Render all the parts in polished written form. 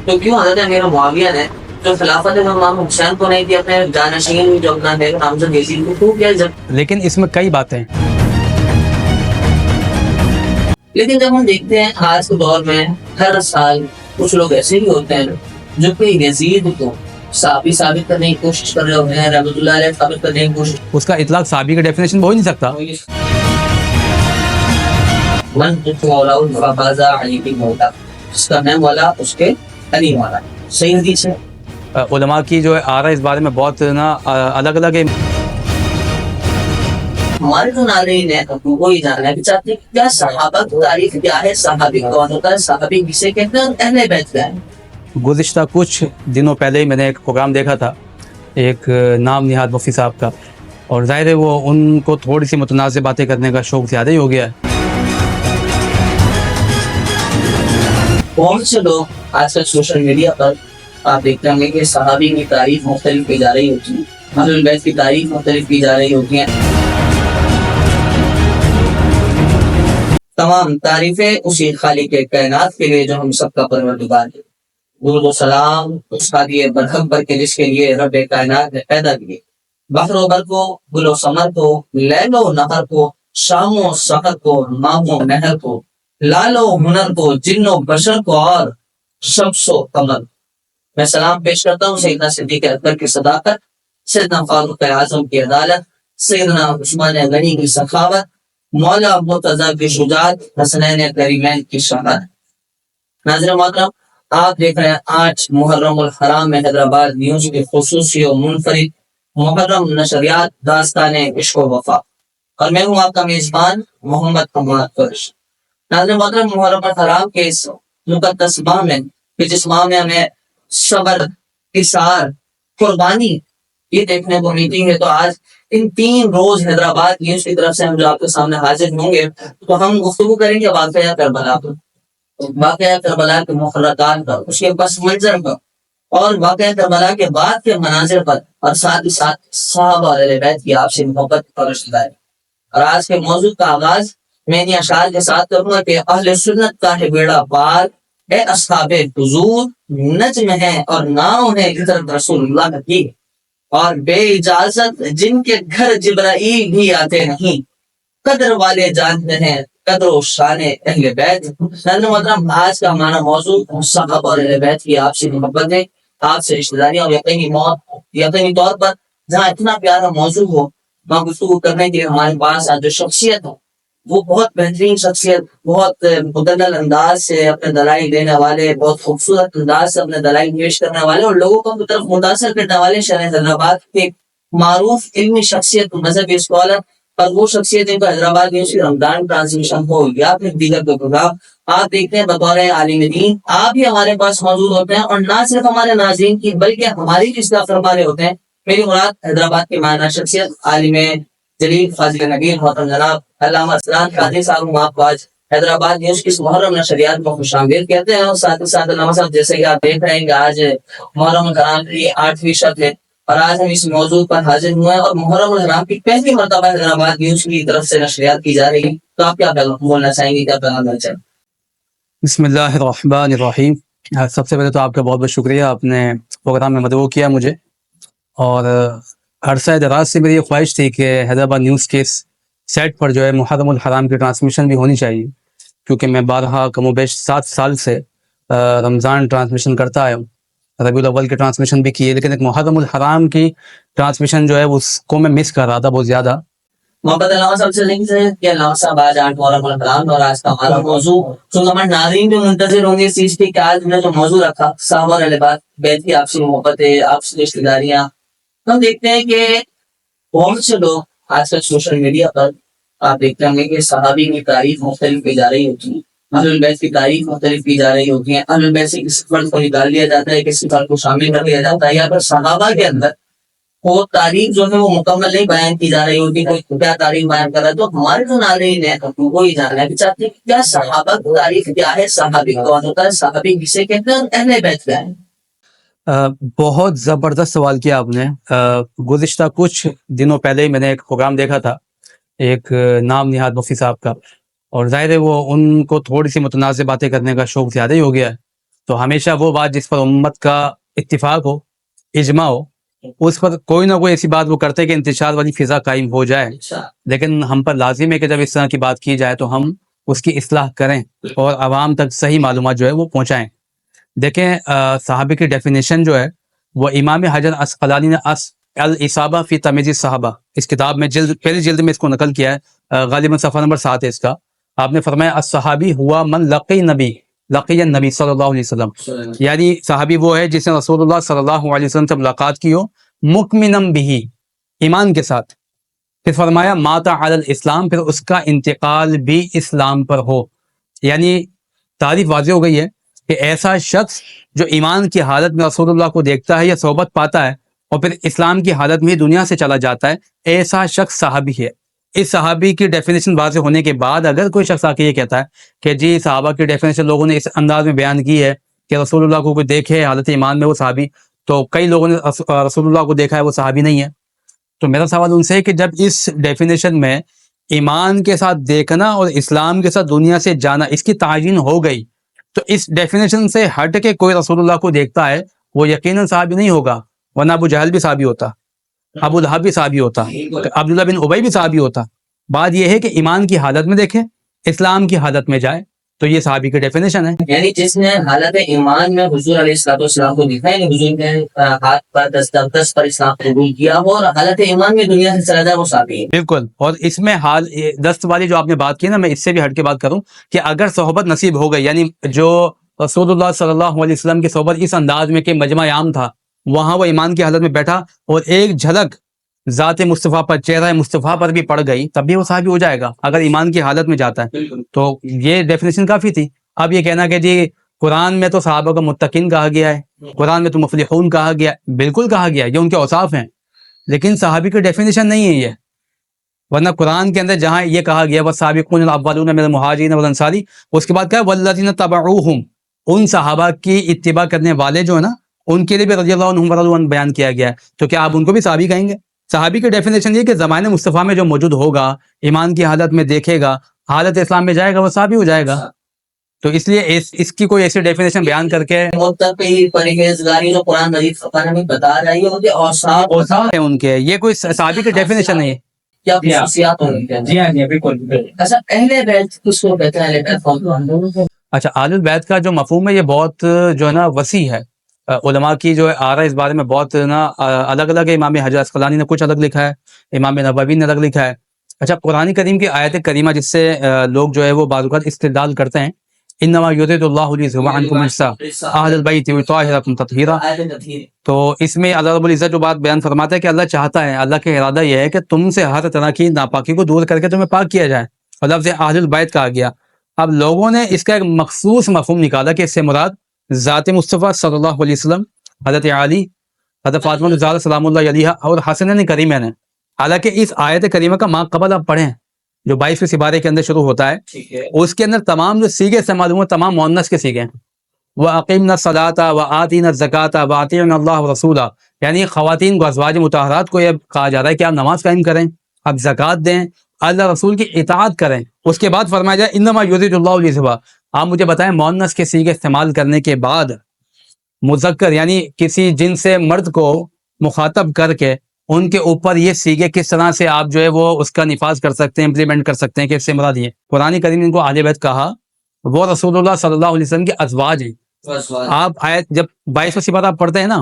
تو کیوں حضرت امیر معاویہ نے جو خلافت امام حسین کو نہیں دی اپنے جانشین جو اپنا ہے نامزد یزید کو کیوں کیا جب لیکن اس میں کئی باتیں ہیں۔ لیکن جب ہم دیکھتے ہیں آج کے دور میں ہر سال کچھ لوگ ایسے بھی ہوتے ہیں جو کوئی یزید کو صحابی ثابت کرنے کی کوشش کر رہے ہوتے ہیں، رحمۃ اللہ علیہ ثابت کرنے کی کوشش اس کا اطلاق صحابی کا ڈیفینیشن ہو ہی نہیں سکتا۔ من مولا الفاظا علی کی مولا، جس کا نام والا اس کے علی والا صحیح حدیث ہے۔ علماء کی جو آرا اس بارے میں بہت نا الگ الگ ہے۔ ہمارے جو ناظرین ہیں وہ یہ جاننا بھی چاہتے ہیں کہ کیا صحابہ کی تعریف کیا ہے، صحابی کون ہوتا ہے، صحابی کسے کہتے ہیں، اور اہل بیت کیا ہے۔ گزشتہ کچھ دنوں پہلے ہی میں نے ایک پروگرام دیکھا تھا ایک نام نہاد مفتی صاحب کا، اور ظاہر ہے وہ ان کو تھوڑی سی متنازع باتیں کرنے کا شوق زیادہ ہی ہو گیا ہے۔ بہت سے لوگ آج کل سوشل میڈیا پر آپ دیکھتے ہوں گے کہ صحابی کی تعریف مختلف کی جا رہی ہوتی ہے، اہل البیت کی تعریف مختلف کی جا رہی ہوتی ہیں۔ تمام تعریفیں اسی خالق کائنات کے لیے جو ہم سب کا پروردگار ہے۔ درود و سلام اس ہادی برحق پر کے جس کے لیے رب کائنات نے پیدا کیے، بحر و بر کو، گل و ثمر کو، لیل و نہر کو، شام و سحر کو، ماہ و نہر کو، لال و ہنر کو، جن و بشر کو، اور شمس و قمر۔ میں سلام پیش کرتا ہوں سیدنا صدیق اکبر کی صداقت، سیدنا فاروق اعظم کی عدالت، سیدنا عثمان غنی کی سخاوت، مولا مرتضیٰ کی شجاعت، حسنین کریمین کی شہادت۔ ناظرین محترم، آپ دیکھ رہے ہیں 8 محرم الحرام میں حیدرآباد نیوز کی خصوصی و منفرد محرم نشریات داستان عشق و وفا، اور میں ہوں آپ کا میزبان محمد کمال فرش۔ ناظرین محترم، محرم الحرام کے اس مقدس ماہ میں کہ جس ماہ میں ہمیں صبر، اصرار، قربانی یہ دیکھنے کو ملتی ہے، تو آج ان 3 روز حیدرآباد نیوز کی طرف سے ہم جو آپ کے سامنے حاضر ہوں گے تو ہم گفتگو کریں گے واقعہ کربلا پر، واقعہ کربلا کے محرکات پر، اس کے پس منظر پر، اور واقعہ کربلا کے بعد کے مناظر پر، اور ساتھ ہی ساتھ صحابہ اور اہل بیت کی آپ سے محبت اور رشتہ داری۔ اور آج کے موضوع کا آغاز میں ان اشعار کے ساتھ کروں گا کہ اہل سنت کا ہے بیڑا پار، اے اصحاب حضور نجم ہے اور نام ہے حضرت رسول اللہ کی، اور بے اجازت جن کے گھر جبرائیل بھی آتے نہیں، قدر والے جانتے ہیں قدر و شان اہل بیت۔ ناظرین محترم، آج کا ہمارا موضوع صحابہ اور اہل بیت کی آپ سے محبت ہے، آپ سے رشتہ داریاں، اور یقینی موت، یقینی طور پر جہاں اتنا پیارا موضوع ہو وہاں گفتگو کرنے کے ہمارے پاس آج جو شخصیت ہو وہ بہت بہترین شخصیت، بہت مدلل انداز سے اپنے دلائل دینے والے، بہت خوبصورت انداز سے اپنے دلائل پیش کرنے والے، اور لوگوں کو اپنی طرف متاثر کرنے والے شہر حیدرآباد کے معروف علمی شخصیت، مذہبی اسکالر، اور وہ شخصیت جن کو حیدرآباد یونیورسٹی رمضان ٹرانسمیشن ہو یا پھر دیگر پروگرام آپ دیکھتے ہیں بطور عالم دین آپ بھی ہمارے پاس موجود ہوتے ہیں، اور نہ صرف ہمارے ناظرین کی بلکہ ہماری بھی اصلاح فرما رہے ہوتے ہیں۔ میری مراد حیدرآباد کی ماہرہ شخصیت عالم جلیل فاضل نبیل محترم جناب علامہ اسلام قادری صاحب، آپ کو آج حیدرآباد نیوز کی محرم نشریات میں خوش آمدید کہتے ہیں، اور ساتھ ہی ساتھ علامہ صاحب جیسے کہ آپ دیکھ رہے ہیں کہ آج محرم الحرام کی 8ویں شب ہے، اور آج ہم اس موضوع پر حاضر ہوئے ہیں، اور محرم الحرام کی پہلی مرتبہ حیدرآباد نیوز کی طرف سے نشریات کی جا رہی ہے، تو آپ کیا بولنا چاہیں گے، کیا پیغام دینا چاہیں گے؟ بسم اللہ الرحمن الرحیم۔ سب سے پہلے تو آپ کا بہت بہت شکریہ، آپ نے پروگرام میں مدعو کیا مجھے، اور عرصہ دراز سے میری یہ خواہش تھی کہ حیدرآباد نیوز کے سیٹ پر جو ہے محرم الحرام کی ٹرانسمیشن بھی ہونی چاہیے، کیونکہ میں بارہا کم و بیش 7 سال سے رمضان ٹرانسمیشن کرتا آیا ہوں، ربیع الاول کی ٹرانسمیشن بھی کی ہے، لیکن ایک محرم الحرام کی ٹرانسمیشن جو ہے اس کو میں مس کر رہا تھا بہت زیادہ۔ محمد علامہ صاحب سے لنک ہے کہ علامہ صاحب آج 8 محرم الحرام اور آج کا ہمارا موضوع، تو ہمارے ناظرین بھی منتظر ہوں گے اس چیز کی کہ آج ہم نے جو موضوع رکھا صحابہ اور اہل بیت کی آپ سے محبت ہے، آپ سے رشتہ داریاں، ہم دیکھتے ہیں کہ بہت سے لوگ آج کل سوشل میڈیا پر آپ دیکھتے ہوں گے کہ صحابی کی تعریف مختلف کی جا رہی ہوتی ہے، اہل البیت کی تعریف مختلف کی جا رہی ہوتی ہے، اہل البیت سے کسی فرد کو نکال لیا جاتا ہے، کسی فرد کو شامل کر لیا جاتا ہے، یا پھر صحابہ کے اندر وہ تاریخ جو ہے وہ مکمل نہیں بیان کی جا رہی ہوتی، کوئی کیا تاریخ بیان کر رہا ہے۔ تو ہمارے جو ناظرین ہیں وہ یہ جاننا بھی چاہتے ہیں کہ کیا صحابہ کی تاریخ کیا ہے، صحابی کون ہوتا ہے، صحابی کسے کہتے ہیں، اور اہل بیت کیا ہے؟ بہت زبردست سوال کیا آپ نے۔ گزشتہ کچھ دنوں پہلے ہی میں نے ایک پروگرام دیکھا تھا ایک نام نہاد مفتی صاحب کا، اور ظاہر ہے وہ ان کو تھوڑی سی متنازع باتیں کرنے کا شوق زیادہ ہی ہو گیا ہے، تو ہمیشہ وہ بات جس پر امت کا اتفاق ہو، اجماع ہو، اس پر کوئی نہ کوئی ایسی بات وہ کرتے کہ انتشار والی فضا قائم ہو جائے. اچھا لیکن ہم پر لازم ہے کہ جب اس طرح کی بات کی جائے تو ہم اس کی اصلاح کریں اور عوام تک صحیح معلومات جو ہے وہ پہنچائیں. دیکھیں صحابہ کی ڈیفینیشن جو ہے وہ امام حجر عسقلانی نے الاصابہ فی تمیز الصحابہ اس کتاب میں پہلی جلد میں اس کو نقل کیا ہے، غالباً صفحہ نمبر 7 ہے اس کا. آپ نے فرمایا الصحابی ہوا من لقی النبی صلی اللہ علیہ وسلم، یعنی صحابی وہ ہے جس نے رسول اللہ صلی اللہ علیہ وسلم سے ملاقات کی ہو مؤمنم بھی، ایمان کے ساتھ. پھر فرمایا مات علی الاسلام، پھر اس کا انتقال بھی اسلام پر ہو. یعنی تعریف واضح ہو گئی ہے کہ ایسا شخص جو ایمان کی حالت میں رسول اللہ کو دیکھتا ہے یا صحبت پاتا ہے اور پھر اسلام کی حالت میں دنیا سے چلا جاتا ہے، ایسا شخص صحابی ہے. اس صحابی کی ڈیفینیشن واضح ہونے کے بعد اگر کوئی شخص آ کے یہ کہتا ہے کہ جی صحابہ کی ڈیفینیشن لوگوں نے اس انداز میں بیان کی ہے کہ رسول اللہ کو کوئی دیکھے حالت ایمان میں وہ صحابی، تو کئی لوگوں نے رسول اللہ کو دیکھا ہے وہ صحابی نہیں ہے. تو میرا سوال ان سے ہے کہ جب اس ڈیفینیشن میں ایمان کے ساتھ دیکھنا اور اسلام کے ساتھ دنیا سے جانا اس کی تعین ہو گئی، تو اس ڈیفینیشن سے ہٹ کے کوئی رسول اللہ کو دیکھتا ہے وہ یقیناً صحابی نہیں ہوگا، ورنہ ابو جہل بھی صحابی ہوتا، ابو لہب بھی صحابی ہوتا، عبداللہ بن ابی بھی صحابی ہوتا. بات یہ ہے کہ ایمان کی حالت میں دیکھے، اسلام کی حالت میں جائے، تو یہ صحابی کی ڈیفینیشن ہے. یعنی جس نے حالت ایمان میں حضور علیہ السلام کو دیکھا ہے، حضور نے ہاتھ پر دست پر اسلام قبول کیا ہو اور حالت ایمان میں دنیا سے چلا جائے، وہ صحابی ہے. بالکل. اور اس میں حال دست والی جو آپ نے بات کی نا، میں اس سے بھی ہٹ کے بات کروں کہ اگر صحبت نصیب ہو گئی، یعنی جو رسول اللہ صلی اللہ علیہ وسلم کی صحبت اس انداز میں کہ مجمع عام تھا، وہاں وہ ایمان کی حالت میں بیٹھا اور ایک جھلک ذات مصطفیٰ پر، چہرہ مصطفیٰ پر بھی پڑ گئی، تب بھی وہ صحابی ہو جائے گا اگر ایمان کی حالت میں جاتا ہے. تو یہ ڈیفینیشن کافی تھی. اب یہ کہنا کہ جی قرآن میں تو صحابہ کو متقین کہا گیا ہے، قرآن میں تو مفلحون کہا گیا، بالکل کہا گیا، یہ ان کے اوصاف ہیں، لیکن صحابی کی ڈیفینیشن نہیں ہے یہ. ورنہ قرآن کے اندر جہاں یہ کہا گیا والسابقون الاولون من المہاجرین والانصار، اس کے بعد کہا والذین تبعوہم، ان صحابہ کی اتباع کرنے والے جو ہے نا ان کے لیے بھی رضی اللہ عنہم ورضوا عنہ بیان کیا گیا ہے. تو کیا آپ ان کو بھی صحابی کہیں گے؟ صحابی کی ڈیفینیشن یہ کہ زمانے مصطفیٰ میں جو موجود ہوگا، ایمان کی حالت میں دیکھے گا، حالت اسلام میں جائے گا، وہ صحابی ہو جائے گا. تو اس لیے اس کی کوئی ایسی ڈیفینیشن بیان کر کے متقی پرہیزگاری جو قرآن مجید فقہ میں بتا رہی ہے، ان کے اوصاف ہیں ان کے، یہ کوئی صحابی کی ڈیفینیشن نہیں ہے. کیا خصوصیات ہوں گی؟ جی ہاں جی بالکل. اچھا اہل بیت کس کو کہتے ہیں؟ اہل بیت کون؟ اچھا اہل البیت کا جو مفہوم ہے یہ بہت جو ہے نا وسیع ہے. علماء کی جو آرا اس بارے میں بہت نا الگ الگ ہے. امام حجر عسقلانی نے کچھ الگ لکھا ہے، امام نووی نے الگ لکھا ہے. اچھا قرآن کریم کی آیت کریمہ جس سے لوگ جو ہے وہ بعض اوقات استدلال کرتے ہیں، انما یرید اللہ لیذھب عنکم الرجس اہل البیت ویطہرکم تطہیرا، تو اس میں اللہ رب العزت جو بات بیان فرماتا ہے کہ اللہ چاہتا ہے، اللہ کا ارادہ یہ ہے کہ تم سے ہر طرح کی ناپاکی کو دور کر کے تمہیں پاک کیا جائے، اور لفظ اہل البیت کہا گیا. اب لوگوں نے اس کا ایک مخصوص مفہوم نکالا کہ اس سے مراد ذات مصطفیٰ صلی اللہ علیہ وسلم، حضرت علی، حضرت فاطمہ الزہرا سلام اللہ علیہا اور حسنین کریمین ہیں. حالانکہ اس آیت کریمہ کا ما قبل آپ پڑھیں جو 22ویں سپارے کے اندر شروع ہوتا ہے، اس کے اندر تمام جو سیغے استعمال ہوئے تمام مؤنث کے سیغے ہیں. وَأَقِمْنَا الصَّلَاةَ وَآتِينَا الزَّكَاةَ وَأَطِيعْنَا اللَّهَ وَرَسُولَهُ، یعنی خواتین کو، ازواج مطہرات کو یہ کہا جا رہا ہے کہ آپ نماز قائم کریں، آپ زکوٰۃ دیں، اللہ رسول کی اطاعت کریں. اس کے بعد فرمایا جائے انما یرید اللہ لیذھب. آپ مجھے بتائیں مؤنث کے سیغے استعمال کرنے کے بعد مذکر یعنی کسی جن سے مرد کو مخاطب کر کے ان کے اوپر یہ سیغے کس طرح سے آپ جو ہے وہ اس کا نفاذ کر سکتے ہیں، امپلیمنٹ کر سکتے ہیں کہ اس سے مراد یہ قرآن کریم ان کو اہل بیت کہا، وہ رسول اللہ صلی اللہ علیہ وسلم کے ازواج ہیں. آپ آیت جب 22واں سپارہ آپ پڑھتے ہیں نا،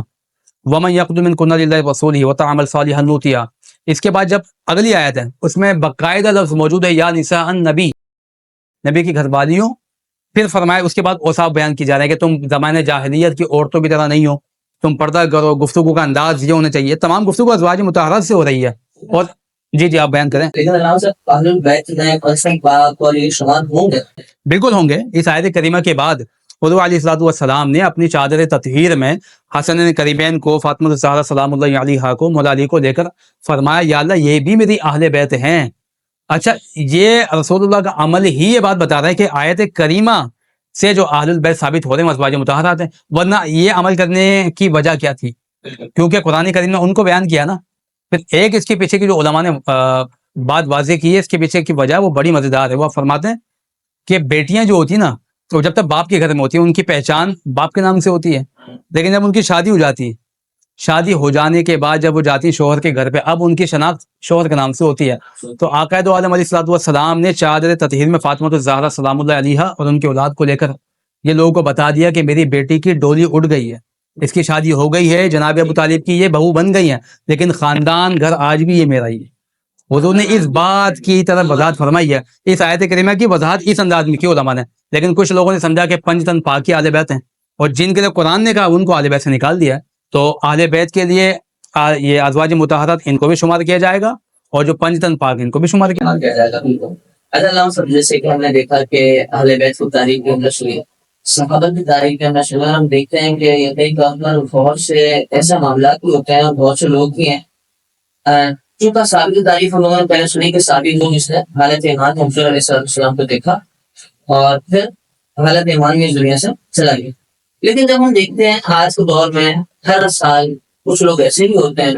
وَمَن يَقْدُم مِنكُنَّ لِلَّهِ وَرَسُولِهِ وَتَعْمَلْ صَالِحًا نُؤْتِهَا، اس کے بعد جب اگلی آیت ہے اس میں باقاعدہ لفظ موجود ہے یا نساء النبی، نبی کی گھر والیوں. پھر فرمایا اس کے بعد اوصاف بیان کی جا رہے ہیں کہ تم زمانے جاہلیت کی عورتوں کی طرح نہیں ہو، تم پردہ کرو، گفتگو کا انداز یہ ہونا چاہیے. تمام گفتگو ازواج مطہرات سے ہو رہی ہے. اور جی آپ بیان کریں. لیکن اللہ سے اہل بیت میں پرسنل بات اور یہ شمار ہوں گے، بالکل ہوں گے. اس آیت کریمہ کے بعد حضور علیہ الصلوۃ والسلام نے اپنی چادر تطہیر میں حسنین کریمین کو، فاطمہ الزہرا سلام اللہ علیہا کو، مولا علی کو لے کر فرمایا یا اللہ یہ بھی میری اہل بیت ہیں. اچھا یہ رسول اللہ کا عمل ہی یہ بات بتا رہا ہے کہ آیت کریمہ سے جو اہل البیت ثابت ہو رہے ہیں ازواج مطہرات ہیں، ورنہ یہ عمل کرنے کی وجہ کیا تھی؟ کیونکہ قرآن کریم نے ان کو بیان کیا نا. پھر ایک اس کے پیچھے کی جو علماء نے بات واضح کی ہے، اس کے پیچھے کی وجہ وہ بڑی مزیدار ہے. وہ فرماتے ہیں کہ بیٹیاں جو ہوتی نا تو جب تک باپ کے گھر میں ہوتی ہے ان کی پہچان باپ کے نام سے ہوتی ہے، لیکن جب ان کی شادی ہو جاتی ہے، شادی ہو جانے کے بعد جب وہ جاتی ہے شوہر کے گھر پہ، اب ان کی شناخت شوہر کے نام سے ہوتی ہے. تو آقا دو عالم علیہ الصلوۃ والسلام نے چادر تطہیر میں فاطمہ الزہرا سلام اللہ علیہا اور ان کی اولاد کو لے کر یہ لوگوں کو بتا دیا کہ میری بیٹی کی ڈولی اڑ گئی ہے، اس کی شادی ہو گئی ہے، جناب ابو طالب کی یہ بہو بن گئی ہیں، لیکن خاندان گھر آج بھی یہ میرا ہی ہے. حضور نے اس بات کی طرف وضاحت فرمائی ہے. اس آیت کریمہ کی وضاحت اس انداز میں کی علماء نے، لیکن کچھ لوگوں نے سمجھا کہ پنج تن پاک کی اہل بیت ہیں، اور جن کے لیے قرآن نے کہا ان کو اہل بیت سے نکال دیا ہے. تو اہل بیت کے لیے یہ ازواج مطہرات ان کو بھی شمار کیا جائے گا، اور جو پنج تن پاک ان کو بھی شمار کیا کیا جائے گا. بالکل. اچھا علامہ صاحب، جیسے کہ ہم نے دیکھا کہ اہل بیت کی تاریخ کے اندر شروع صحابہ کی تاریخ کے اندر شروع ہم دیکھتے ہیں کہ یہ کئی طور پر بہت سے ایسے معاملات بھی ہوتے ہیں اور بہت سے لوگ بھی ہیں. چونکہ صحابی کی تعریف ہم لوگوں نے پہلے سنی کہ صحابی لوگ اس نے حالت ایمان حضور علیہ السلام کو دیکھا اور پھر حالت ایمان میں اس دنیا سے چلا گیا. لیکن جب ہم دیکھتے ہیں آج کے دور میں ہر سال کچھ لوگ ایسے بھی ہوتے ہیں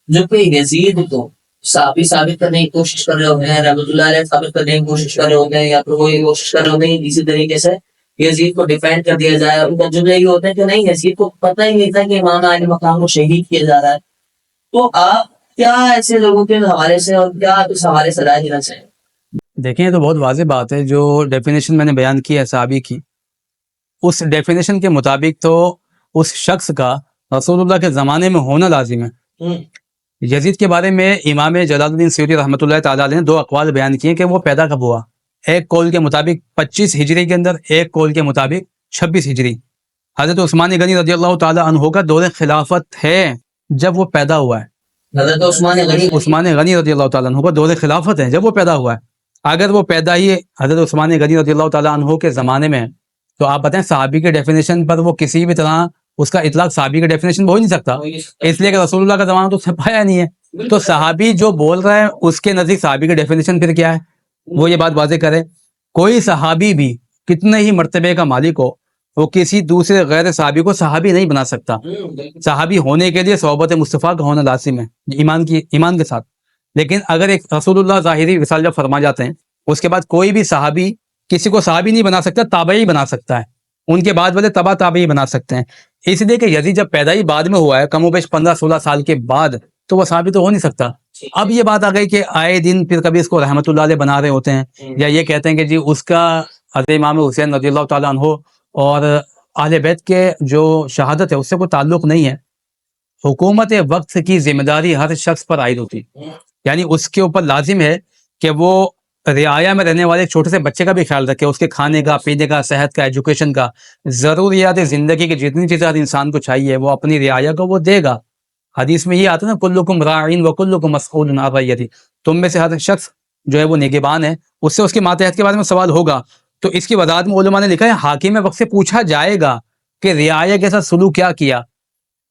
جو کہ یزید کو صحابی ثابت کرنے کی کوشش کر رہے ہوتے ہیں، رحمۃ اللہ علیہ ثابت کرنے کی کوشش کر رہے ہوتے ہیں، یا پھر وہ یہ کوشش کر رہے ہوتے ہیں اسی طریقے سے یزید کو ڈیفینڈ کر دیا جائے. ان کا جملہ یہ ہوتا ہے کہ نہیں، یزید کو پتہ ہی نہیں تھا کہ امام علی مقام کو شہید کیا جا رہا ہے. تو آپ کیا ایسے لوگوں کے حوالے سے اور کیا آپ اس حوالے سے رائے دینا چاہیں؟ دیکھیں یہ تو بہت واضح بات ہے، جو ڈیفینیشن میں نے بیان کی ہے صحابی کی، اس ڈیفینیشن کے مطابق تو اس شخص کا رسول اللہ کے زمانے میں ہونا لازم ہے. یزید کے بارے میں امام جلال الدین سیوطی رحمۃ اللہ تعالیٰ علیہ نے دو اقوال بیان کیے کہ وہ پیدا کب ہوا. ایک قول کے مطابق 25 ہجری کے اندر، ایک قول کے مطابق 26 ہجری. حضرت عثمان غنی رضی اللہ تعالیٰ عنہ کا دور خلافت ہے جب وہ پیدا ہوا ہے. حضرت عثمان غنی رضی اللہ تعالیٰ عنہ کا دور خلافت ہے جب وہ پیدا ہوا ہے. اگر وہ پیدا ہی حضرت عثمان غنی رضی اللہ تعالیٰ عنہ کے زمانے میں، تو آپ بتائیں صحابی کے ڈیفینیشن پر وہ کسی بھی طرح اس کا اطلاق صحابی کے ڈیفینیشن ہو ہی نہیں سکتا، اس لیے کہ رسول اللہ کا زمانہ تو اس نے پایا نہیں ہے. تو صحابی جو بول رہا ہے اس کے نزدیک صحابی کے ڈیفینیشن پھر کیا ہے، وہ یہ بات واضح کرے. کوئی صحابی بھی کتنے ہی مرتبے کا مالک ہو، وہ کسی دوسرے غیر صحابی کو صحابی نہیں بنا سکتا. صحابی ہونے کے لیے صحبت مصطفیٰ کا ہونا لازم ہے ایمان کے ساتھ. لیکن اگر ایک رسول اللہ ظاہری وصال جب فرما جاتے ہیں، اس کے بعد کوئی بھی صحابی کسی کو صحابی نہیں بنا سکتا، تابعی بنا سکتا ہے. ان کے بعد والے تابعی بنا سکتے ہیں. اس لیے کہ یزید جب پیدا ہی بعد میں ہوا ہے، کم و بیش 15-16 سال کے بعد، تو وہ صحابی تو ہو نہیں سکتا. اب یہ بات آ گئی کہ آئے دن پھر کبھی اس کو رحمت اللہ علیہ بنا رہے ہوتے ہیں، یا یہ کہتے ہیں کہ جی اس کا حضرت امام حسین رضی اللہ تعالیٰ عنہ اور اہل بیت کے جو شہادت ہے اس سے کوئی تعلق نہیں ہے. حکومت وقت کی ذمہ داری ہر شخص پر عائد ہوتی ہے، یعنی اس کے اوپر لازم ہے کہ وہ رعایا میں رہنے والے چھوٹے سے بچے کا بھی خیال رکھے، اس کے کھانے کا، پینے کا، صحت کا، ایجوکیشن کا، ضروریات زندگی کی جتنی چیزیں ہر انسان کو چاہیے وہ اپنی رعایا کو وہ دے گا. حدیث میں یہ آتا ہے نا، کلکم راعین وکلکم مسئول عن رعیتہ، تم میں سے ہر شخص جو ہے وہ نگہبان ہے، اس سے اس کے ماتحت کے بارے میں سوال ہوگا. تو اس کی وضاحت میں علماء نے لکھا ہے حاکم وقت سے پوچھا جائے گا کہ رعایا کے ساتھ سلوک کیا کیا.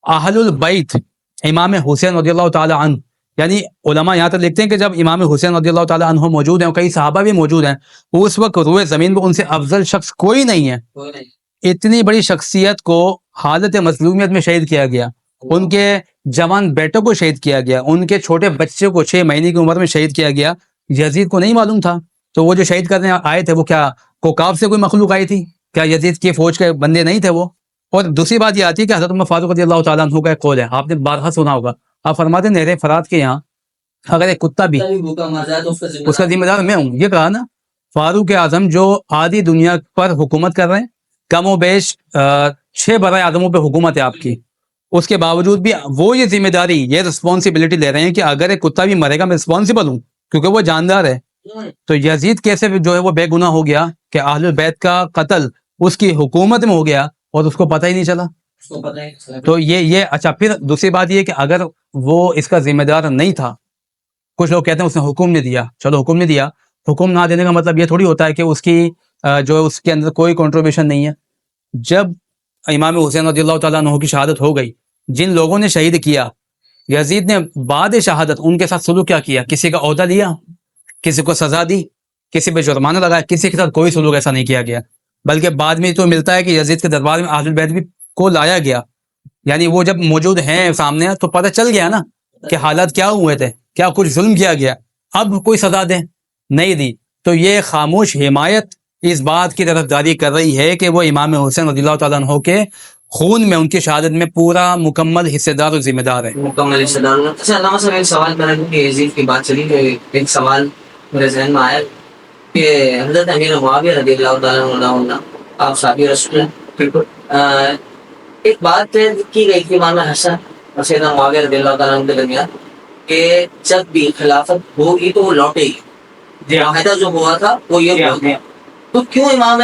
اہل البیت امام حسین رضی اللہ تعالی عنہ، یعنی علماء یہاں تک لکھتے ہیں کہ جب امام حسین رضی اللہ تعالی عنہ موجود ہیں اور کئی صحابہ بھی موجود ہیں، اس وقت روئے زمین پر ان سے افضل شخص کوئی نہیں ہے. اتنی بڑی شخصیت کو حالت مظلومیت میں شہید کیا گیا، ان کے جوان بیٹوں کو شہید کیا گیا، ان کے چھوٹے بچے کو 6 مہینے کی عمر میں شہید کیا گیا. یزید کو نہیں معلوم تھا، تو وہ جو شہید کرنے آئے تھے وہ کیا کوکاب سے کوئی مخلوق آئی تھی؟ کیا یزید کی فوج کے بندے نہیں تھے وہ؟ اور دوسری بات یہ آتی ہے کہ حضرت عمر فاروق رضی اللہ تعالیٰ عنہ کا ایک قول ہے، آپ نے بارہا سنا ہوگا. آپ فرماتے ہیں نہر فرات کے یہاں اگر ایک کتا بھی اس کا ذمہ دار میں ہوں. یہ کہا نا فاروق اعظم جو آدھی دنیا پر حکومت کر رہے ہیں، کم و بیش 6 برائے اعظموں پہ حکومت ہے آپ کی، اس کے باوجود بھی وہ یہ ذمہ داری، یہ رسپانسبلٹی لے رہے ہیں کہ اگر ایک کتا بھی مرے گا میں رسپانسبل ہوں کیونکہ وہ جاندار ہے. تو یزید کیسے جو ہے وہ بے گناہ ہو گیا کہ اہل بیت کا قتل اس کی حکومت میں ہو گیا اور اس کو پتہ ہی نہیں چلا. تو یہ اچھا، پھر دوسری بات یہ کہ اگر وہ اس کا ذمہ دار نہیں تھا، کچھ لوگ کہتے ہیں اس نے حکم نہیں دیا. چلو حکم نہیں دیا، حکم نہ دینے کا مطلب یہ تھوڑی ہوتا ہے کہ اس کی جو اس کے اندر کوئی کنٹریبیوشن نہیں ہے. جب امام حسین رضی اللہ تعالیٰ عنہ کی شہادت ہو گئی، جن لوگوں نے شہید کیا، یزید نے بعد شہادت ان کے ساتھ سلوک کیا کیا؟ کسی کا عہدہ لیا، کسی کو سزا دی، کسی پہ جرمانہ لگایا، کسی کے ساتھ کوئی سلوک ایسا نہیں کیا گیا. بلکہ بعد میں تو ملتا ہے کہ یزید کے دربار میں اہل بیت بھی کو لایا گیا، یعنی وہ جب موجود ہیں سامنے تو پتہ چل گیا نا کہ حالات کیا ہوئے تھے، کیا کچھ ظلم کیا گیا. اب کوئی سزا دیں نہیں دی. تو یہ خاموش حمایت اس بات کی طرفداری کر رہی ہے کہ وہ امام حسین رضی اللہ تعالیٰ عنہ کے خون میں، ان کی شہادت میں پورا مکمل حصے دار اور ذمہ دار ہے۔ مکمل حصہ دار ہوں۔ اچھا علامہ صاحب ایک سوال کرنا کہ یزید کی بات چلی تو ایک سوال میرے ذہن میں آیا کہ حضرت امیر معاویہ رضی اللہ تعالیٰ عنہ آپ صحابی رسول ہیں، بالکل ایک بات کی گئی تھی امام حسن اور سیدنا معاویہ رضی اللہ تعالیٰ عنہ کے درمیان کہ جب بھی خلافت ہوگی تو وہ لوٹے گی، معاہدہ جو ہوا تھا وہ یہ ہوا تھا، تو کیوں امام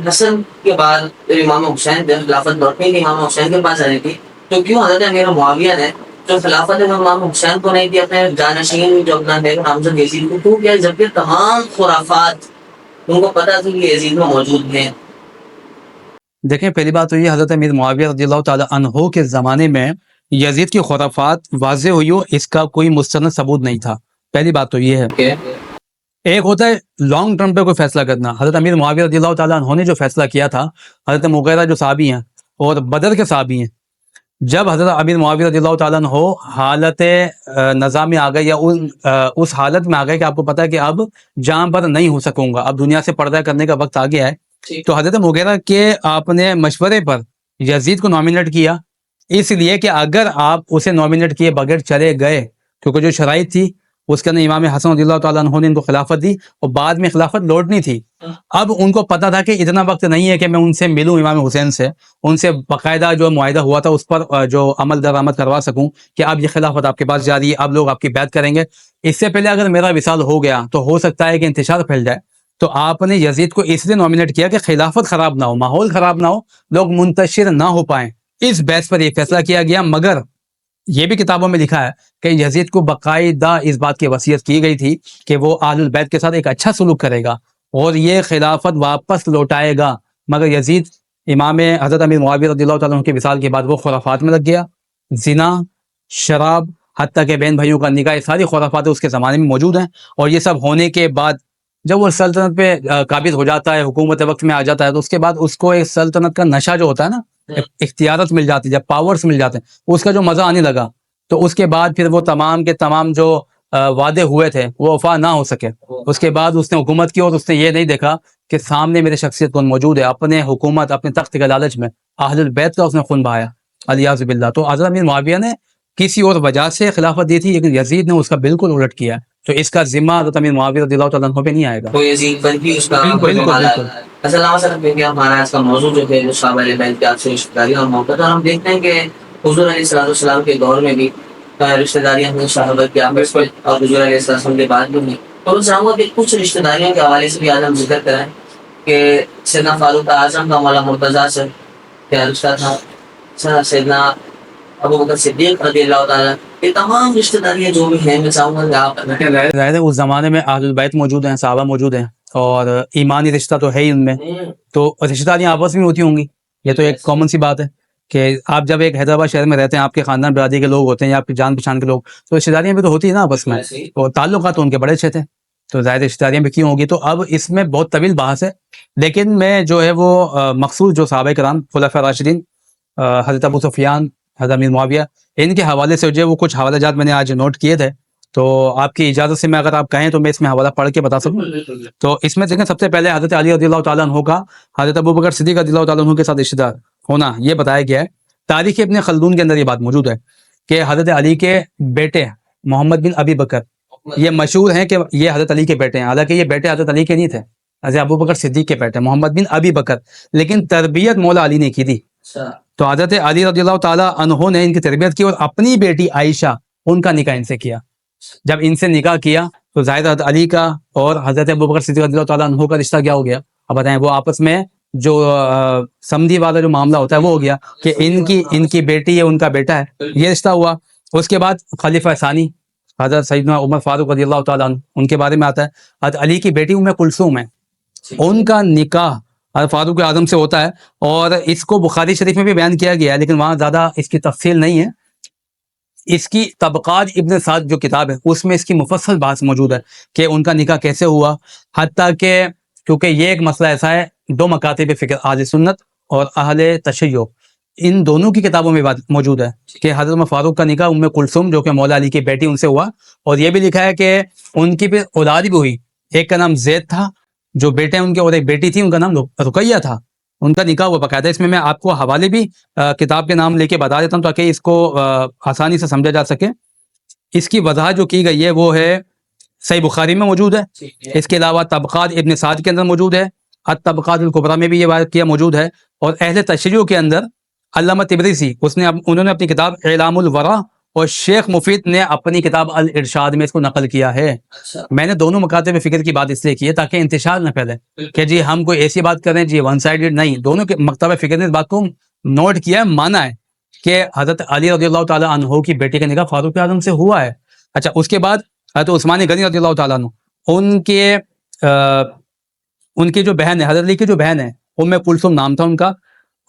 حسن کے بعد امام حسین جب خلافت لوٹنے کی امام حسین کے پاس آئی تھی تو کیوں حضرت امیر معاویہ نے جو خلافت امام حسین کو نہیں دی اپنے جانشین جو اپنا بیگم نامزد یزید کو کیوں کیا، جبکہ تمام خرافات ان کو پتا تھی کہ یزید میں موجود ہیں؟ دیکھیں پہلی بات تو یہ حضرت امیر معاویہ رضی اللہ تعالیٰ عنہ کے زمانے میں یزید کی خرافات واضح ہوئی ہو، اس کا کوئی مستند ثبوت نہیں تھا۔ پہلی بات تو یہ ہے۔ کہ ایک ہوتا ہے لانگ ٹرم پہ کوئی فیصلہ کرنا، حضرت امیر معاویہ رضی اللہ تعالیٰ عنہ نے جو فیصلہ کیا تھا، حضرت مغیرہ جو صحابی ہیں اور بدر کے صحابی ہیں، جب حضرت امیر معاویہ رضی اللہ تعالیٰ عنہ حالت نزا میں آ گئے یا اس حالت میں آ گئے کہ آپ کو پتا ہے کہ اب جہاں پر نہیں ہو سکوں گا، اب دنیا سے پردہ کرنے کا وقت آ گیا ہے، تو حضرت مغیرہ کے آپ نے مشورے پر یزید کو نامینیٹ کیا، اس لیے کہ اگر آپ اسے نامینیٹ کیے بغیر چلے گئے، کیونکہ جو شرائط تھی اس کے اندر امام حسن رضی اللہ تعالیٰ عنہ نے ان کو خلافت دی اور بعد میں خلافت لوٹنی تھی۔ اب ان کو پتا تھا کہ اتنا وقت نہیں ہے کہ میں ان سے ملوں، امام حسین سے، ان سے باقاعدہ جو معاہدہ ہوا تھا اس پر جو عمل درآمد کروا سکوں کہ اب یہ خلافت آپ کے پاس جاری ہے، اب لوگ آپ کی بیعت کریں گے۔ اس سے پہلے اگر میرا وصال ہو گیا تو ہو سکتا ہے کہ انتشار پھیل جائے، تو آپ نے یزید کو اس لیے نامینیٹ کیا کہ خلافت خراب نہ ہو، ماحول خراب نہ ہو، لوگ منتشر نہ ہو پائیں، اس بیس پر یہ فیصلہ کیا گیا۔ مگر یہ بھی کتابوں میں لکھا ہے کہ یزید کو باقاعدہ اس بات کی وصیت کی گئی تھی کہ وہ اہل البیت کے ساتھ ایک اچھا سلوک کرے گا اور یہ خلافت واپس لوٹائے گا، مگر یزید امام حضرت امیر معاویہ رضی اللہ تعالیٰ عنہ کے وصال کے بعد وہ خرافات میں لگ گیا، زنا، شراب، حتیٰ کہ بہن بھائیوں کا نکاح، یہ ساری خرافات اس کے زمانے میں موجود ہیں۔ اور یہ سب ہونے کے بعد جب وہ سلطنت پہ قابض ہو جاتا ہے، حکومت وقت میں آ جاتا ہے، تو اس کے بعد اس کو ایک سلطنت کا نشہ جو ہوتا ہے نا، اختیارات مل جاتی ہے، جب پاورز مل جاتے ہیں، اس کا جو مزہ آنے لگا، تو اس کے بعد پھر وہ تمام کے تمام جو وعدے ہوئے تھے وہ وفا نہ ہو سکے۔ اس کے بعد اس نے حکومت کی اور اس نے یہ نہیں دیکھا کہ سامنے میرے شخصیت کون موجود ہے، اپنے حکومت، اپنے تخت کے لالچ میں اہل البیت کا اس نے خون بہایا، الیاذ باللہ۔ تو حضرت امیر معاویہ نے کسی اور وجہ سے خلافت دی تھی، لیکن یزید نے اس کا بالکل الٹ کیا، تو اس کا ذمہ حضرت امیر معاویہ رضی اللہ تعالیٰ عنہ پہ نہیں آئے گا۔ تو یزید پر بھی اس کا بالکل بالکل۔ علامہ صاحب دیکھیے ہمارا اس کا موضوع جو ہے وہ صحابہ اہل بیت کے آپ سے رشتہ داری اور محبت، اور ہم دیکھتے ہیں کہ حضور علیہ السلام کے دور میں بھی رشتہ داریاں ہوئی صحابہ کے آپس میں، اور حضور علیہ السلام کے بعد بھی ہوئی۔ تو ان چاہوں گا کہ کچھ رشتہ داریوں کے حوالے سے بھی آج ہم ذکر کریں کہ سیدنا فاروق اعظم کا مولا مرتضیٰ سے کیا رشتہ تھا، سیدنا ابو بکر صدیق رضی اللہ تعالیٰ، یہ تمام رشتہ داریاں جو بھی ہیں میں چاہوں گا کہ آپ ظاہر ہے اس زمانے میں اہل البیت موجود ہیں، صحابہ موجود ہیں، اور ایمانی رشتہ تو ہے ہی ان میں، تو رشتہ داریاں آپس میں ہوتی ہوں گی، یہ تو ایک کامن سی بات ہے کہ آپ جب ایک حیدرآباد شہر میں رہتے ہیں، آپ کے خاندان برادری کے لوگ ہوتے ہیں یا آپ کی جان پہچان کے لوگ، تو رشتہ داریاں بھی تو ہوتی ہیں نا آپس میں، اور تعلقات تو ان کے بڑے اچھے تھے، تو ظاہر رشتہ داریاں بھی کیوں ہوگی۔ تو اب اس میں بہت طویل بحث ہے، لیکن میں جو ہے وہ مخصوص جو صحابہ کرام خلفاء راشدین، حضرت ابو سفیان، حضرت امیر معاویہ، ان کے حوالے سے جو ہے وہ کچھ حوالہ جات میں نے آج نوٹ کیے تھے، تو آپ کی اجازت سے میں اگر آپ کہیں تو میں اس میں حوالہ پڑھ کے بتا سکوں۔ تو اس میں دیکھیں سب سے پہلے حضرت علی رضی اللہ تعالیٰ عنہ کا حضرت ابو بکر صدیق رضی اللہ تعالیٰ عنہ کے ساتھ رشتہ دار ہونا یہ بتایا گیا ہے۔ تاریخ ابن خلدون کے اندر یہ بات موجود ہے کہ حضرت علی کے بیٹے محمد بن ابی بکر یہ مشہور ہیں کہ یہ حضرت علی کے بیٹے ہیں، حالانکہ یہ بیٹے حضرت علی کے نہیں تھے، حضرت ابو بکر صدیق کے بیٹے محمد بن ابی بکر، لیکن تربیت مولا علی نے کی تھی۔ تو حضرت علی رضی اللہ تعالیٰ عنہ نے ان کی تربیت کی اور اپنی بیٹی عائشہ ان کا نکاح ان سے کیا۔ جب ان سے نکاح کیا تو ظاہر حضرت علی کا اور حضرت ابوبکر صدیق رضی اللہ تعالیٰ عنہ کا رشتہ کیا ہو گیا؟ اب بتائیں، وہ آپس میں جو سمدھی والا جو معاملہ ہوتا ہے وہ ہو گیا کہ ان کی بیٹی ہے، ان کا بیٹا ہے، یہ رشتہ ہوا۔ اس کے بعد خلیفہ ثانی حضرت سیدنا عمر فاروق رضی اللہ تعالیٰ عنہ، ان کے بارے میں آتا ہے حضرت علی کی بیٹی ام کلثوم ہے، ان کا نکاح حضرت فاروق اعظم سے ہوتا ہے، اور اس کو بخاری شریف میں بھی بیان کیا گیا ہے، لیکن وہاں زیادہ اس کی تفصیل نہیں ہے۔ اس کی طبقات ابن سعد جو کتاب ہے اس میں اس کی مفصل بحث موجود ہے کہ ان کا نکاح کیسے ہوا، حتیٰ کہ کیونکہ یہ ایک مسئلہ ایسا ہے، دو مکاتب فکر اہل سنت اور اہل تشیع، ان دونوں کی کتابوں میں بات موجود ہے کہ حضرت عمر فاروق کا نکاح ام کلثوم جو کہ مولا علی کی بیٹی ان سے ہوا، اور یہ بھی لکھا ہے کہ ان کی پھر اولاد بھی ہوئی، ایک کا نام زید تھا جو بیٹے ہیں ان کے اور ایک بیٹی تھی ان کا نام رقیہ تھا, ان کا نکاح ہوا باقاعدہ. اس میں میں آپ کو حوالے بھی کتاب کے نام لے کے بتا دیتا ہوں تاکہ اس کو آسانی سے سمجھا جا سکے. اس کی وضاحت جو کی گئی ہے وہ ہے صحیح بخاری میں موجود ہے. اس کے علاوہ طبقات ابن سعد کے اندر موجود ہے, الطبقات الکبریٰ میں بھی یہ واقعہ موجود ہے, اور اہل تشریع کے اندر علامہ تبریسی انہوں نے اپنی کتاب اعلام الورا اور شیخ مفید نے اپنی کتاب الارشاد میں اس کو نقل کیا ہے. میں نے دونوں مکاتب فکر کی بات اس لیے کی ہے تاکہ انتشار نہ پھیلے کہ جی ہم کوئی ایسی بات کریں جی ون سائیڈڈ نہیں. دونوں کے مکتبہ فکر نے اس بات کو نوٹ کیا ہے, مانا ہے کہ حضرت علی رضی اللہ تعالیٰ عنہ کی بیٹی کا نکاح فاروق اعظم سے ہوا ہے. اچھا, اس کے بعد حضرت عثمان غنی رضی اللہ تعالیٰ عنہ ان کی جو بہن ہے, حضرت علی کی جو بہن ہے ام کلثوم نام تھا ان کا,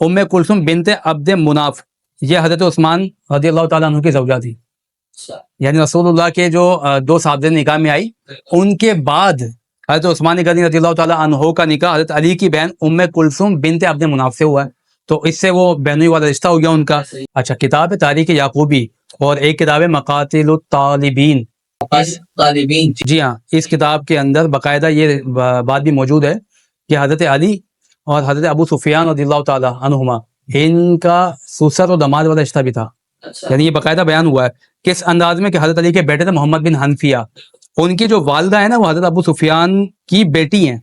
ام کلثوم بنت عبد مناف, یہ حضرت عثمان رضی اللہ تعالیٰ عنہ کی زوجہ تھی. یعنی رسول اللہ کے جو 2 صحابہ نکاح میں آئی, ان کے بعد حضرت عثمان غنی رضی اللہ تعالیٰ عنہ کا نکاح حضرت علی کی بہن ام کلثوم بنت عبد مناف سے ہوا ہے, تو اس سے وہ بہنوئی والا رشتہ ہو گیا ان کا. اچھا, کتاب ہے تاریخ یعقوبی اور ایک کتاب ہے مقاتل الطالبین. طالبین, جی ہاں, اس کتاب کے اندر باقاعدہ یہ بات بھی موجود ہے کہ حضرت علی اور حضرت ابو سفیان رضی اللہ تعالیٰ عنہما ان کا سسر و دماد والا رشتہ بھی تھا. یعنی یہ باقاعدہ بیان ہوا ہے کس انداز میں کہ حضرت علی کے بیٹے تھے محمد بن حنفیہ, ان کی جو والدہ ہے نا وہ حضرت ابو سفیان کی بیٹی ہیں,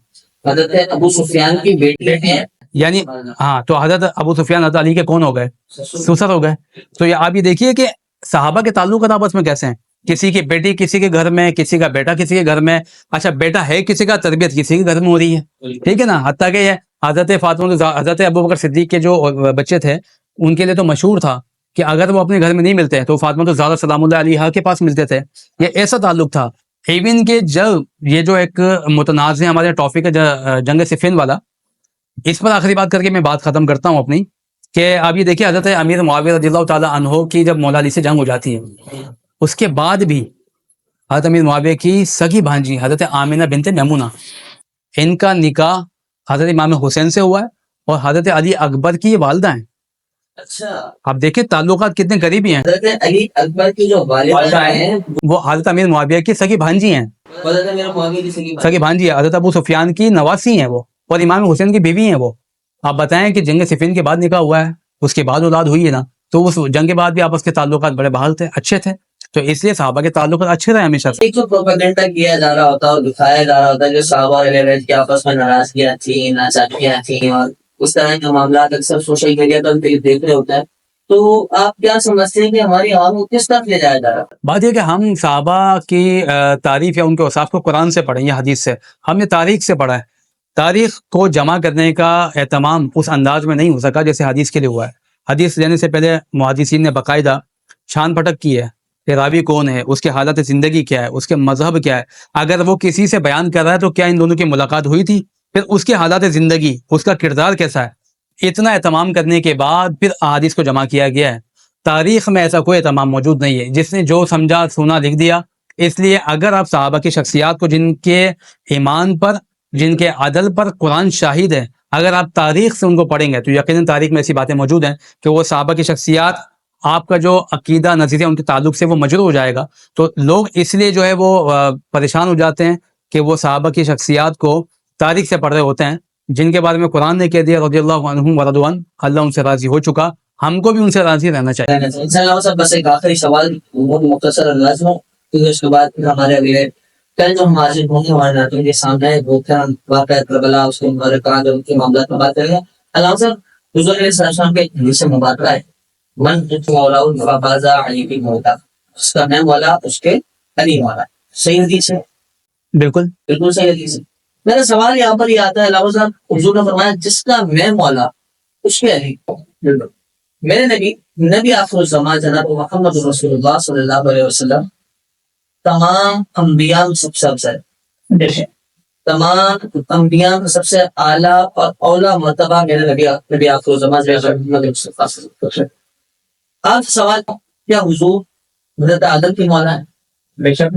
حضرت ابو سفیان کی بیٹی ہیں. یعنی ہاں, تو حضرت ابو سفیان حضرت علی کے کون ہو گئے؟ سسر ہو گئے. تو یہ آپ یہ دیکھیے کہ صحابہ کے تعلقات آپس میں کیسے ہیں, کسی کی بیٹی کسی کے گھر میں, کسی کا بیٹا کسی کے گھر میں. اچھا, بیٹا ہے کسی کا, تربیت کسی کے گھر میں ہو رہی ہے, ٹھیک ہے نا. حتیٰ کہ یہ حضرت فاطمہ حضرت ابوبکر صدیق کے جو بچے تھے ان کے لیے تو مشہور تھا کہ اگر وہ اپنے گھر میں نہیں ملتے تو فاطمہ تو زیادہ سلام اللہ علیہا کے پاس ملتے تھے. یہ ایسا تعلق تھا. ایون کہ جب یہ جو ایک متنازع ہمارے ٹاپک ہے جنگ صفین والا, اس پر آخری بات کر کے میں بات ختم کرتا ہوں اپنی, کہ آپ یہ دیکھیے حضرت امیر معاویہ رضی اللہ تعالیٰ عنہ کی جب مولا علی سے جنگ ہو جاتی ہے, اس کے بعد بھی حضرت امیر معاویہ کی سگی بھانجی حضرت آمنہ بنت میمونہ, ان کا نکاح حضرت امام حسین سے ہوا ہے اور حضرت علی اکبر کی یہ والدہ ہیں. اچھا, آپ دیکھیں تعلقات کتنے قریبی ہیں. حضرت علی اکبر کی جو والدہ ہیں وہ حضرت امیر معاویہ کی سگی بھانجی ہیں, حضرت امیر معاویہ کی سگی بھانجی ہے. حضرت ابو سفیان کی نواسی ہیں وہ, اور امام حسین کی بیوی ہیں وہ. آپ بتائیں کہ جنگ صفین کے بعد نکاح ہوا ہے, اس کے بعد اولاد ہوئی ہے نا, تو اس جنگ کے بعد بھی آپس کے تعلقات بڑے بحال تھے, اچھے تھے. تو اس لیے صحابہ کے تعلقات اچھے رہے ہمیشہ سے. ایک جو پروپیگنڈا کیا جا رہا ہوتا ہے اور دکھایا جا رہا ہوتا ہے جو صحابہ کے آپس میں ناراضگیاں تھیں, ناچاکیاں تھیں, اور اس طرح کے معاملات اکثر سوشل میڈیا پر دیکھ رہے ہوتے ہیں, تو آپ کیا سمجھتے ہیں کہ ہماری عوام کو کس طرف لے جایا جا رہا ہے؟ بات یہ کہ ہم صحابہ کی تعریف یا ان کے اوصاف کو قرآن سے پڑھیں یا حدیث سے, ہم نے تاریخ سے پڑھا ہے. تاریخ کو جمع کرنے کا اہتمام اس انداز میں نہیں ہو سکا جیسے حدیث کے لیے ہوا ہے. حدیث لینے سے پہلے محدثین نے باقاعدہ چھان پھٹک کی ہے کہ راوی کون ہے, اس کے حالت زندگی کیا ہے, اس کے مذہب کیا ہے, اگر وہ کسی سے بیان کر رہا ہے تو کیا ان دونوں کی ملاقات ہوئی تھی, پھر اس کے حالات زندگی, اس کا کردار کیسا ہے. اتنا اہتمام کرنے کے بعد پھر احادیث کو جمع کیا گیا ہے. تاریخ میں ایسا کوئی اہتمام موجود نہیں ہے, جس نے جو سمجھا سنا لکھ دیا. اس لیے اگر آپ صحابہ کی شخصیات کو جن کے ایمان پر, جن کے عدل پر قرآن شاہد ہے, اگر آپ تاریخ سے ان کو پڑھیں گے تو یقیناً تاریخ میں ایسی باتیں موجود ہیں کہ وہ صحابہ کی شخصیات, آپ کا جو عقیدہ نظریہ ان کے تعلق سے وہ مجروح ہو جائے گا. تو لوگ اس لیے جو ہے وہ پریشان ہو جاتے ہیں کہ وہ صحابہ کی شخصیات کو تاریخ سے پڑھ رہے ہوتے ہیں, جن کے بارے میں قرآن نے کہہ دیا رضی اللہ عنہم ورضوا عنہ, اللہ ان سے راضی ہو چکا, ہم کو بھی ان سے راضی رہنا چاہیے. انشاءاللہ صاحب بس ایک آخری سوال بہت مختصر انداز میں, کیونکہ اس کے بعد پھر ہمارے اگلے کل جو ہم حاضر ہوں گے ہمارے ناظرین کے سامنے وہ پھر ہم واقعہ کربلا اس کے مبارکات اور ان کے معاملات میں بات کریں گے. اللہ صاحب حضور علیہ السلام کے حدیث مبارکہ ہے من مولا فبازا علی کی مولا, اس کا نام والا اس کے علی والا, صحیح حدیث ہے؟ بالکل بالکل صحیح حدیث ہے. میرا سوال یہاں پر یہ آتا ہے علاوہ صاحب حضور نے فرمایا جس کا میں مولا اس کے علی. میرے نبی آخر الزمان جناب محمد رسول اللہ صلی اللہ علیہ وسلم تمام انبیاء سب سے افضل, تمام انبیاء میں سب سے اعلیٰ اور اولا مرتبہ میرے نبی آخر الزمان. آپ سوال کیا حضور حضرت آدم کی مولا ہے؟ بے شک.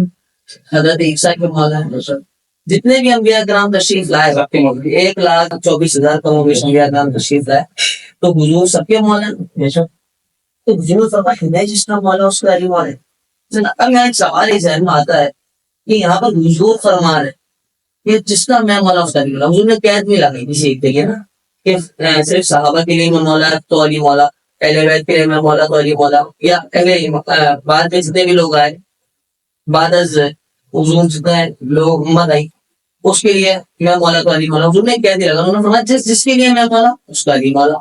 حضرت عیسیٰ کی مولا ہے؟ بے شک. جتنے بھی انبیاء کرام تشریف لائے 1,24,000 کم و بیش انبیاء کرام تشریف لائے, تو حضور سب کے مولا ہیں. بے شک. تو حضور فرماتے ہیں جس کا مولا اس کا علی مولا ہے. اب یہاں ایک سوال ہی ذہن میں آتا ہے کہ یہاں پر حضور فرما رہے کہ جس کا میں مولا اس کا علی مولا. حضور نے قید نہیں لگائی کسی ایک دیکھیے نا کہ صرف صحابہ کے لیے میں مولا تو علی مولا, اہل بیت کے لیے میں مولا تو علی مولا, یا بعد میں جتنے بھی لوگ آئے بعد از حضور جتنے لوگ امت آئی اس کے لیے میں مولا تو علی مولا. حضور نے کہہ دیا, انہوں نے فرمایا جس کے لیے میں مولا اس کا علی مولا.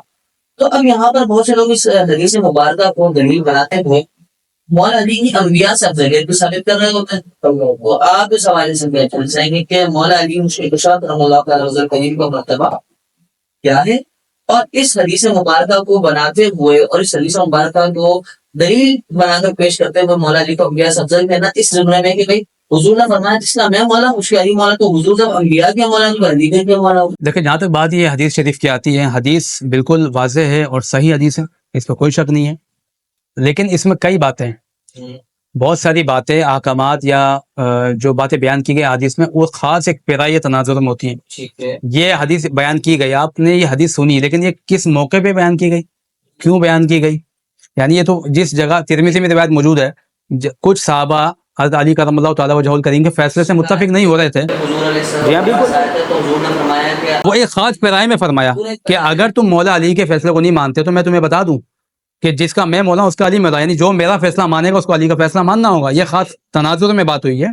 تو اب یہاں پر بہت سے لوگ اس حدیث مبارکہ کو دلیل بناتے ہوئے مولا علی کی انبیاء سے افضلیت بھی ثابت کر رہے ہوتے ہیں. تو آپ اس حوالے سے کہنا چاہیں گے کہ مولا علی مشکل کشاد رحمہ اللہ تعالی رضی کریم کا مرتبہ کیا ہے, اور اس حدیث مبارکہ کو بناتے ہوئے اور اس حدیث مبارکہ کو دلیل بنا کر پیش کرتے ہوئے مولا علی کو انبیاء سے افضل کہنا اس جملے میں کہ بھائی حضور نے فرمایا جس کا میں مولا اس کا علی مولا, تو حضور جب انبیاء کے مولا تو علی کے مولا. دیکھیں جہاں تک بات یہ حدیث شریف کی آتی ہے, حدیث بالکل واضح ہے اور صحیح حدیث ہے, اس پہ کوئی شک نہیں ہے, لیکن اس میں کئی باتیں ہیں, بہت ساری باتیں احکامات یا جو باتیں بیان کی گئی حدیث میں وہ خاص ایک پیرائے تناظر میں ہوتی ہیں. ٹھیک ہے, یہ حدیث بیان کی گئی, آپ نے یہ حدیث سنی, لیکن یہ کس موقع پہ بیان کی گئی, کیوں بیان کی گئی؟ یعنی یہ تو جس جگہ ترمذی میں روایت موجود ہے, کچھ صحابہ حضرت علی کرم اللہ تعالیٰ وجہ الکریم کے فیصلے سے متفق نہیں ہو رہے تھے, حضور علیہ السلام تو حضور نے فرمایا کہ وہ ایک خاص پیرائے میں فرمایا کہ اگر تم مولا علی کے فیصلے کو نہیں مانتے تو میں تمہیں بتا دوں کہ جس کا میں مولا اس کا علی مولا, یعنی جو میرا فیصلہ مانے گا اس کو علی کا فیصلہ ماننا ہوگا. یہ خاص تناظر میں بات ہوئی ہے.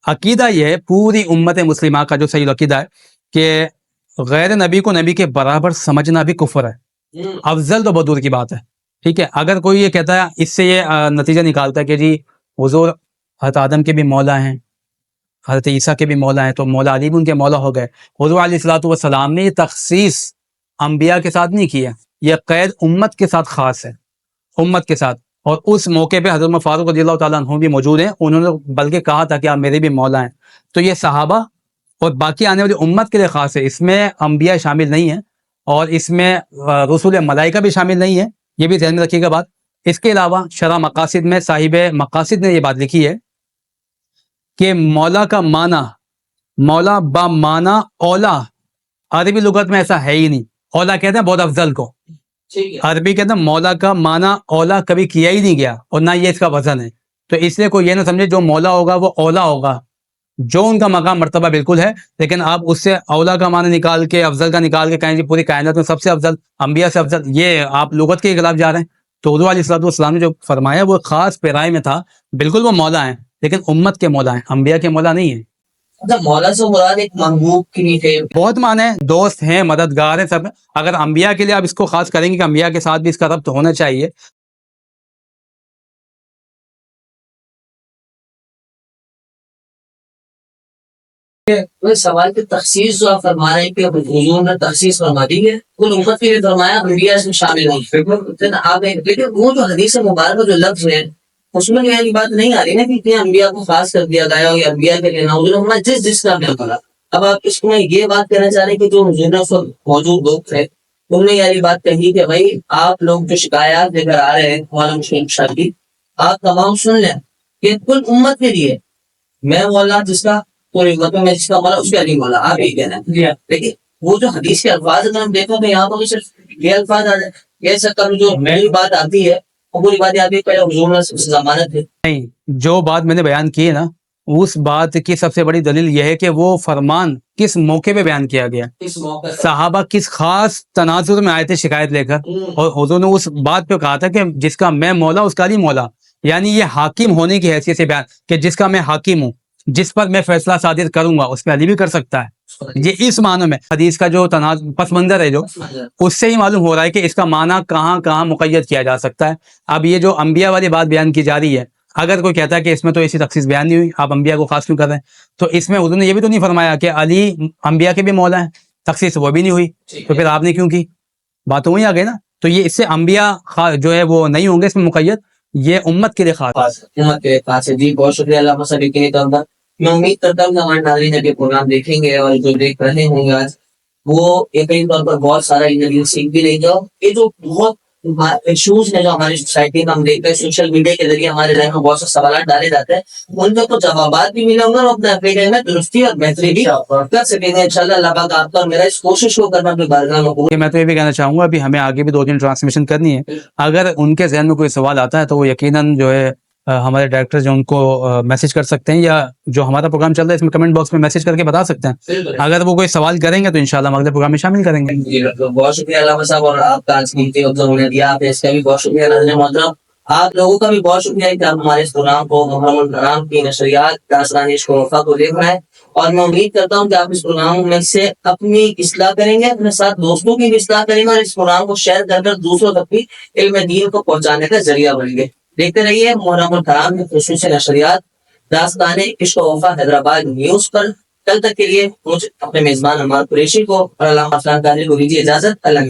عقیدہ یہ ہے پوری امت مسلمہ کا جو صحیح عقیدہ ہے کہ غیر نبی کو نبی کے برابر سمجھنا بھی کفر ہے, افضل تو بدور کی بات ہے. ٹھیک ہے, اگر کوئی یہ کہتا ہے, اس سے یہ نتیجہ نکالتا ہے کہ جی حضور حضرت آدم کے بھی مولا ہیں, حضرت عیسیٰ کے بھی مولا ہیں, تو مولا علی بھی ان کے مولا ہو گئے. حضور علیہ الصلوۃ والسلام نے یہ تخصیص انبیاء کے ساتھ نہیں کی ہے, یہ قید امت کے ساتھ خاص ہے, امت کے ساتھ. اور اس موقع پہ حضرت فاروق رضی اللہ تعالیٰ عنہ بھی موجود ہیں, انہوں نے بلکہ کہا تھا کہ آپ میرے بھی مولا ہیں. تو یہ صحابہ اور باقی آنے والی امت کے لیے خاص ہے, اس میں انبیاء شامل نہیں ہیں اور اس میں رسول ملائکہ بھی شامل نہیں ہے, یہ بھی ذہن میں رکھیے گا بات. اس کے علاوہ شرح مقاصد میں صاحب مقاصد نے یہ بات لکھی ہے کہ مولا کا معنی, مولا با معنی اولا, عربی لغت میں ایسا ہے ہی نہیں. اولا کہتے ہیں بہت افضل کو, عربی کہتے ہیں مولا کا معنی اولا کبھی کیا ہی نہیں گیا, اور نہ یہ اس کا وزن ہے. تو اس لیے کوئی یہ نہ سمجھے جو مولا ہوگا وہ اولا ہوگا, جو ان کا مقام مرتبہ بالکل ہے, لیکن آپ اس سے اولا کا معنی نکال کے افضل کا نکال کے کہیں جی پوری کائنات میں سب سے افضل, انبیاء سے افضل, یہ آپ لغت کے خلاف جا رہے ہیں. تو حضور علیہ الصلوۃ والسلام نے جو فرمایا وہ خاص پیرائے میں تھا. بالکل وہ مولا ہیں, لیکن امت کے مولا ہیں, انبیاء کے مولا نہیں ہیں. مولا سے مراد ایک محبوب کی نیچے بہت معنی ہیں, دوست ہیں, مددگار ہیں, سب. اگر انبیاء کے لیے آپ اس کو خاص کریں گے کہ انبیاء کے ساتھ بھی اس کا ربط ہونا چاہیے, سوال کی تخصیص جو آپ فرما رہے ہیں کہ حضور نے تخصیص فرما دی ہے, کل امت کے لیے فرمایا, انبیاء اس میں شامل نہیں. آپ لیکن وہ جو حدیث مبارکہ جو لفظ ہے اس میں یہ بات نہیں آ رہی نا کہ انبیاء کو خاص کر دیا گیا ہو یا انبیاء کے لیے نہ, حضور نے جس کا میں بولا. اب آپ اس میں یہ بات کہنا چاہ رہے ہیں کہ جو حضور نے موجود لوگ تھے انہوں نے یہ بات کہی کہ بھائی آپ لوگ جو شکایات لے کر آ رہے ہیں مولانا مشکل کشاد کی, آپ تمام سن لیں کہ کل امت کے لیے میں مولا جس کا پوری امت میں جس کا مولا اس کا علی مولا, آپ یہ کہنا ہے. لیکن وہ جو حدیث کے الفاظ اگر ہم دیکھیں تو یہاں پر صرف یہ الفاظ آ جائے, یہ سب جو میری بات آتی ہے وہ پوری بات آتی ہے پہلے حضور نے ضمانت ہے نہیں. جو بات میں نے بیان کی ہے نا, اس بات کی سب سے بڑی دلیل یہ ہے کہ وہ فرمان کس موقع پہ بیان کیا گیا, اس موقع پر. صحابہ کس خاص تناظر میں آئے تھے شکایت لے کر, اور حضور نے اس بات پہ کہا تھا کہ جس کا میں مولا اس کا علی مولا. یعنی یہ حاکم ہونے کی حیثیت سے بیان کہ جس کا میں حاکم ہوں, جس پر میں فیصلہ صادر کروں گا اس پہ علی بھی کر سکتا ہے. یہ اس معنی میں حدیث کا جو پس منظر ہے جو اس سے ہی معلوم ہو رہا ہے کہ اس کا معنی کہاں کہاں مقید کیا جا سکتا ہے. اب یہ جو انبیاء والی بات بیان کی جا رہی ہے, اگر کوئی کہتا ہے کہ اس میں تو ایسی تخصیص بیان نہیں ہوئی, آپ انبیاء کو خاص کیوں کر رہے ہیں, تو اس میں حضور نے یہ بھی تو نہیں فرمایا کہ علی انبیاء کے بھی مولا ہیں, تخصیص وہ بھی نہیں ہوئی, تو پھر آپ نے کیوں کی, بات وہی آ گئی نا. تو یہ اس سے انبیاء جو ہے وہ نہیں ہوں گے اس میں مقید, یہ امت کے لیے خاص. امت کے پاس ہے. جی بہت شکریہ اللہ مسئلہ کے طور پر. میں امید کرتا ہوں کہ ہمارے ناظرین ابھی پروگرام دیکھیں گے اور جو دیکھ رہے ہوں گے آج وہ یقینی طور پر بہت سارا انٹرویو سیکھ بھی لیں گے. یہ جو بہت ایشوز ہیں جو ہماری سوسائٹی میں ہم دیکھتے ہیں سوشل میڈیا کے ذریعے ہمارے ذہن میں بہت سے سوالات ڈالے جاتے ہیں, ان کے کچھ جوابات بھی ملے ہوں گے اور اپنے عقیدے میں درستی اور بہتری بھی کر سکیں گے انشاءاللہ. اللہ پاک آپ کا اور میرا اس کوشش کو کرنا اپنے بارگاہ میں. میں تو یہ بھی کہنا چاہوں گا ابھی ہمیں آگے بھی 2 دن ٹرانسمیشن کرنی ہے, اگر ان کے ذہن میں کوئی سوال آتا ہے تو وہ یقیناً جو ہے ہمارے ڈائریکٹر جو ان کو میسج کر سکتے ہیں، یا جو ہمارا پروگرام چل رہا ہے اس میں کمنٹ باکس میں میسج کر کے بتا سکتے ہیں. بالکل اگر وہ کوئی سوال کریں گے تو انشاءاللہ ہم اگلے پروگرام میں شامل کریں گے. جی بالکل، بہت شکریہ علامہ صاحب، اور آپ کا آج قیمتی وقت انہوں نے دیا، آپ اس کا بھی بہت شکریہ ناظرین محترم. آپ لوگوں کا بھی بہت شکریہ کہ آپ ہمارے اس پروگرام کو محرم الحرام کی نشریات داستانِ عشق و وفا کو دیکھ رہے ہیں، اور میں امید کرتا ہوں کہ آپ اس پروگرام میں سے اپنی اصلاح کریں گے، اپنے ساتھ دوستوں کی بھی اصلاح کریں گے، اور اس پروگرام کو شیئر کر کر دوسروں تک بھی علم دین کو پہنچانے کا ذریعہ بنیں گے. دیکھتے رہیے محرم الحرام کی خصوصی نشریات داستانِ عشق و وفا حیدرآباد نیوز پر. کل تک کے لیے مجھ اپنے میزبان عمار قریشی کو اور علامہ افران قادری کو دیجیے اجازت. اللہ